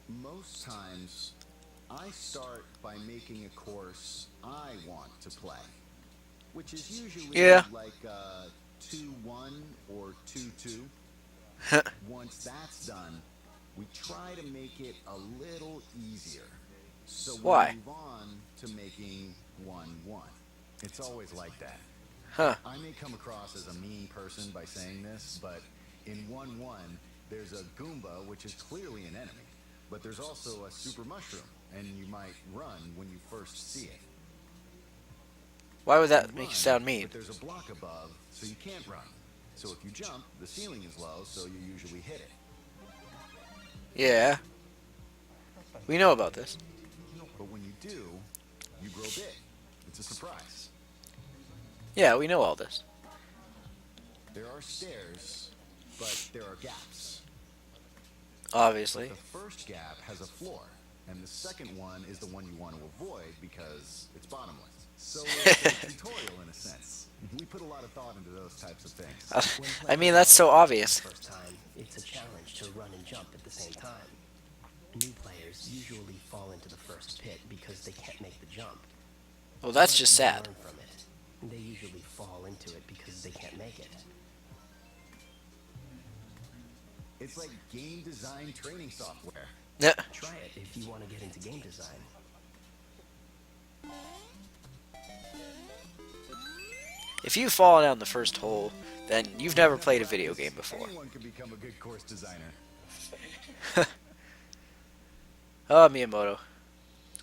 Most times, I start by making a course I want to play, which is usually like 2-1 or 2-2. Once that's done, we try to make it a little easier. So we move on to making 1-1. It's always like that. Huh. I may come across as a mean person by saying this, but in 1-1, there's a Goomba, which is clearly an enemy. But there's also a super mushroom, and you might run when you first see it. Why would that make you sound mean? But there's a block above, so you can't run. So if you jump, the ceiling is low, so you usually hit it. Yeah. We know about this. But when you do, you grow big. It's a surprise. Yeah, we know all this. There are stairs, but there are gaps. Obviously. But the first gap has a floor, and the second one is the one you want to avoid because it's bottomless. So it's a tutorial in a sense. We put a lot of thought into those types of things. I mean, that's so obvious. First time, it's a challenge to run and jump at the same time. New players usually fall into the first pit because they can't make the jump. Well, that's just sad. Learn from it. They usually fall into it because they can't make it. It's like game design training software. Yeah. Try it if you want to get into game design. If you fall down the first hole, then you've never played a video game before. Anyone can become a good course designer. Oh, Miyamoto.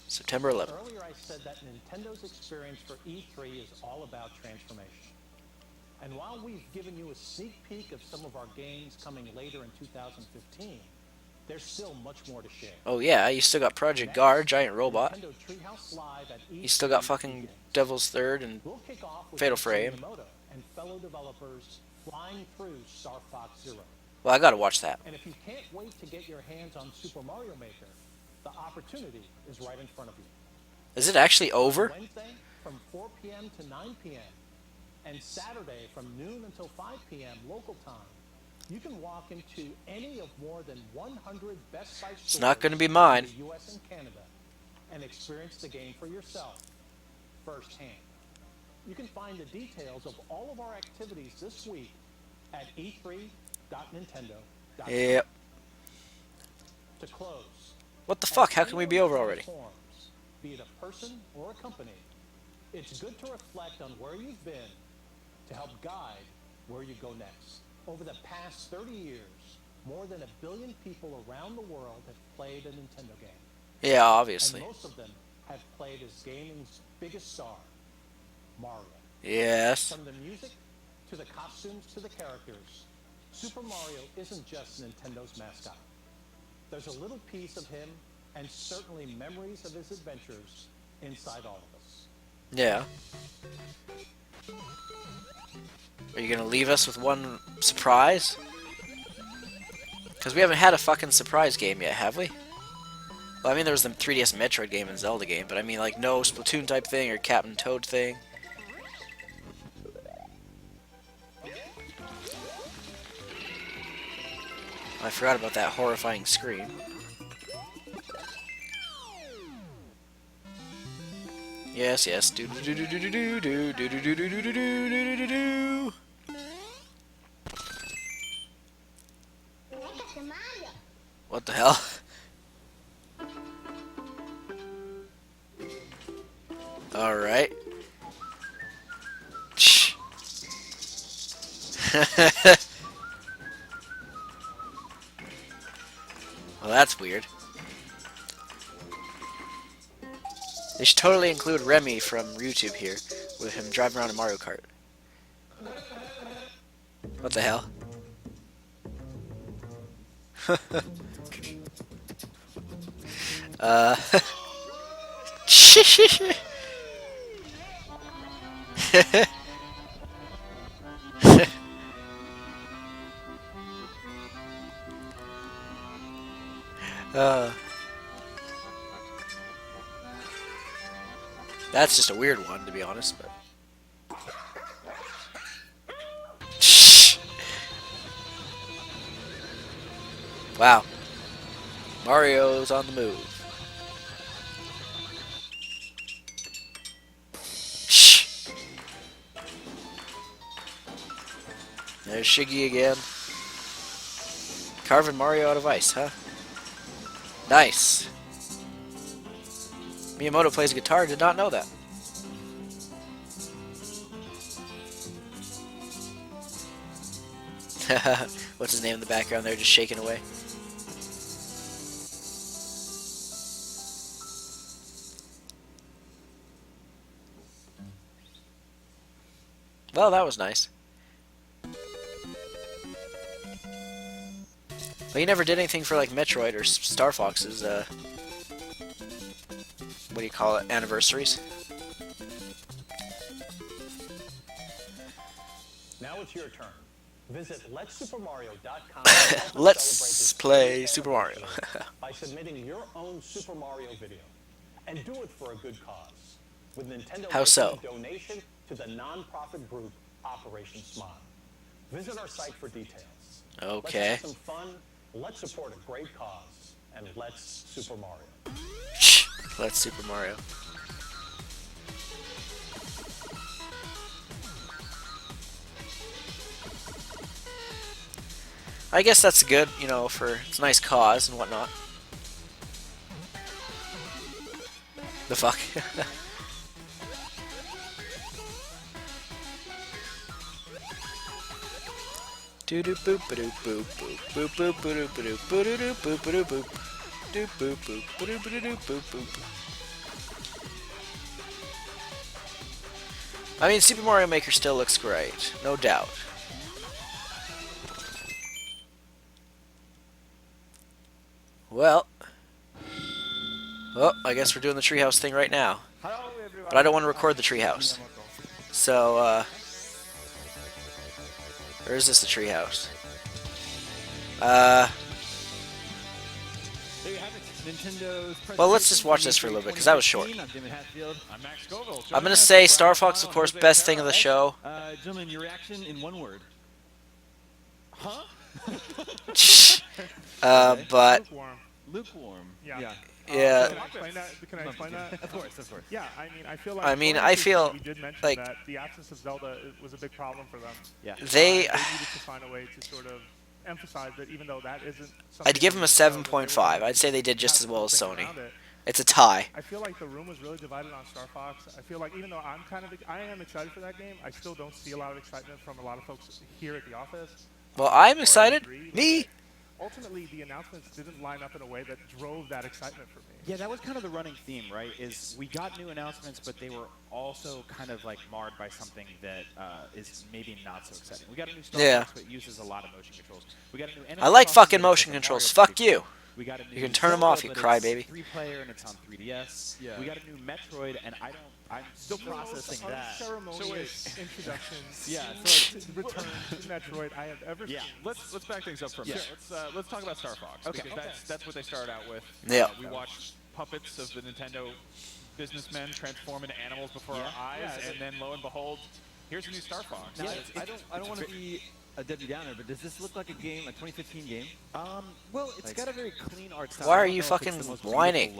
September 11th. Earlier I said that Nintendo's experience for E3 is all about transformation. And while we've given you a sneak peek of some of our games coming later in 2015, there's still much more to share. Oh yeah, you still got Project Guard, Giant Robot. Nintendo Treehouse Live at You still got fucking Devil's Third and We'll kick off with Fatal Mr. Frame. Miyamoto and fellow developers flying through Starfox Zero. Well, I gotta watch that. And if you can't wait to get your hands on Super Mario Maker, the opportunity is right in front of you. Is it actually over? Wednesday from 4 p.m. to 9 p.m. and Saturday from noon until 5 p.m. local time. You can walk into any of more than 100 Best Buy stores It's not gonna be mine. in the U.S. and Canada and experience the game for yourself firsthand. You can find the details of all of our activities this week at e3.nintendo.com. Yep. To close, What the fuck? How can we be over already? be it a person or a company, it's good to reflect on where you've been to help guide where you go next. Over the past 30 years, more than 1 billion people around the world have played a Nintendo game. Yeah, obviously. And most of them have played as gaming's biggest star, Mario. Yes. From the music to the costumes to the characters, Super Mario isn't just Nintendo's mascot. There's a little piece of him and certainly memories of his adventures inside all of us. Yeah. Are you gonna leave us with one surprise? Because we haven't had a fucking surprise game yet, have we? Well, I mean, there was the 3DS Metroid game and Zelda game, but I mean, like, no Splatoon type thing or Captain Toad thing. I forgot about that horrifying scream. Yes, yes. Do do do do do do do do do do do do do do do do. What the hell? All right. Shh. Well, that's weird. They should totally include Remy from YouTube here, with him driving around in Mario Kart. What the hell? That's just a weird one, to be honest, but... Shh. Wow. Mario's on the move. There's Shiggy again. Carving Mario out of ice, huh? Nice. Miyamoto plays guitar. Did not know that. What's his name in the background there, just shaking away? Well, that was nice. But you never did anything for like Metroid or Starfox's, what do you call it, anniversaries? Now it's your turn. Visit letssupermario.com. Let's play Super Mario. By submitting your own Super Mario video. And do it for a good cause. With Nintendo How so? making a donation to the non-profit group Operation Smile. Visit our site for details. Okay. Let's have some fun, let's support a great cause, and let's Super Mario. Let's Super Mario. I guess that's good, you know, for it's a nice cause and whatnot. The fuck? Do do boop ba doop boop boop boop boop ba doop ba doop ba doo doop boop ba doop boop doop boop boop ba doop ba doop boop boop. I mean, Super Mario Maker still looks great, no doubt. Well, I guess we're doing the treehouse thing right now. But I don't want to record the treehouse. So, or is this the treehouse? Well, let's just watch this for a little bit, because that was short. I'm going to say Star Fox, of course, best thing of the show. Gentlemen, your reaction in one word. Huh? But... Lukewarm. Yeah. Yeah. Can I explain that? Can I explain that? Of course, of course. Yeah, I feel we did mention like that the absence of Zelda was a big problem for them. Yeah. They needed to find a way to sort of emphasize that, even though that isn't. I'd give them a 7.5. I'd say they did just as well as Sony. It's a tie. I feel like the room was really divided on Star Fox. I feel like even though I am excited for that game, I still don't see a lot of excitement from a lot of folks here at the office. Well, I'm excited. Me. Ultimately, the announcements didn't line up in a way that drove that excitement for me. Yeah, that was kind of the running theme, right? Is we got new announcements, but they were also kind of like marred by something that is maybe not so exciting. We got a new Starfox, but uses a lot of motion controls. We got a new. I like fucking motion controls. Fuck you. We got a new You can turn them off, you crybaby. 3-player and it's on 3DS. Yeah. We got a new Metroid, and I'm still processing that. Unceremonious introductions. Yeah. So return to Metroid I have ever seen. Let's back things up for a minute. Let's talk about Starfox because that's what they started out with. Yeah. We watched puppets of the Nintendo businessmen transform into animals before our eyes, and then lo and behold, here's a new Starfox. Yeah, I don't want to be a Debbie Downer, but does this look like a 2015 game? Well, it's got a very clean art style. Why are you fucking whining?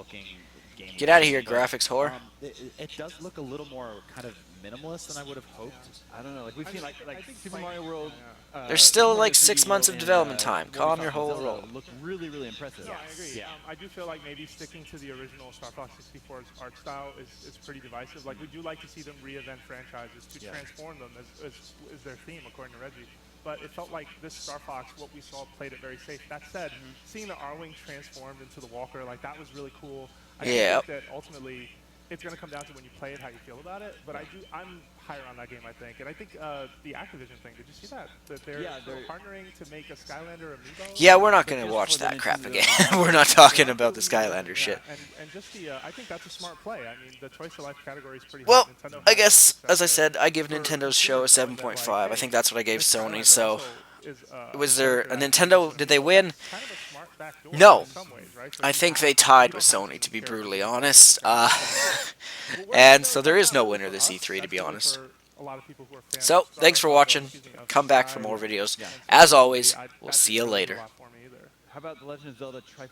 Get out of here, graphics whore. It does look a little more kind of minimalist than I would have hoped. I don't know, like we've seen like Super Mario World. There's still like 6 months of development time. Calm your whole roll. Look really, really impressive. Yeah, I agree. I do feel like maybe sticking to the original Star Fox 64's art style is pretty divisive. Like, we do like to see them reinvent franchises to transform them as their theme, according to Reggie. But it felt like this Star Fox, what we saw, played it very safe. That said, seeing the R-Wing transformed into the Walker, like, that was really cool. I think that ultimately it's going to come down to when you play it, how you feel about it. But I'm higher on that game, I think. And I think the Activision thing, did you see that? That they're partnering to make a Skylander amiibo? Yeah, we're not going to watch that crap again. We're not talking about the Skylander shit. And just I think that's a smart play. I mean, the choice of life category is pretty well, high. I guess, as I said, I give Nintendo's show a 7.5. I think that's what I gave Sony, so... Was there a Nintendo... Did they win? No. I think they tied with Sony, to be brutally honest. And so there is no winner this E3, to be honest. So, thanks for watching. Come back for more videos. As always, we'll see you later. How about The Legend of Zelda Triforce